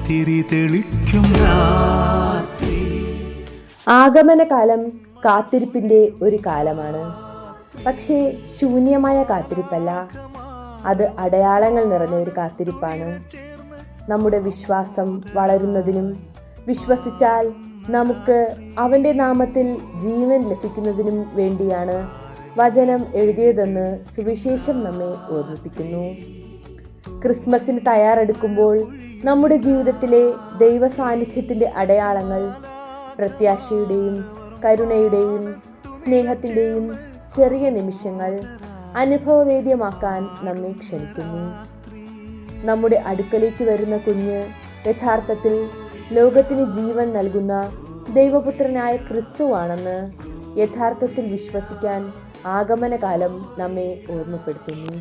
തിരി തെളിക്കും രാത്രി. ആഗമനകാലം കാത്തിരിപ്പിൻ്റെ ഒരു കാലമാണ്. പക്ഷേ ശൂന്യമായ കാത്തിരിപ്പല്ല, അത് അടയാളങ്ങൾ നിറഞ്ഞ ഒരു കാത്തിരിപ്പാണ്. നമ്മുടെ വിശ്വാസം വളരുന്നതിനും വിശ്വസിച്ചാൽ നമുക്ക് അവൻ്റെ നാമത്തിൽ ജീവൻ ലഭിക്കുന്നതിനും വേണ്ടിയാണ് വചനം എഴുതിയതെന്ന് സുവിശേഷം നമ്മെ ഓർമ്മിപ്പിക്കുന്നു. ക്രിസ്മസിന് തയ്യാറെടുക്കുമ്പോൾ നമ്മുടെ ജീവിതത്തിലെ ദൈവ സാന്നിധ്യത്തിൻ്റെ അടയാളങ്ങൾ പ്രത്യാശയുടെയും കരുണയുടെയും സ്നേഹത്തിൻ്റെയും ചെറിയ നിമിഷങ്ങൾ അനുഭവവേദ്യമാക്കാൻ നമ്മെ ക്ഷണിക്കുന്നു. നമ്മുടെ അടുക്കലേക്ക് വരുന്ന കുഞ്ഞ് യഥാർത്ഥത്തിൽ ലോകത്തിന് ജീവൻ നൽകുന്ന ദൈവപുത്രനായ ക്രിസ്തുവാണെന്ന് യഥാർത്ഥത്തിൽ വിശ്വസിക്കാൻ ആഗമനകാലം നമ്മെ ഓർമ്മപ്പെടുത്തുന്നു.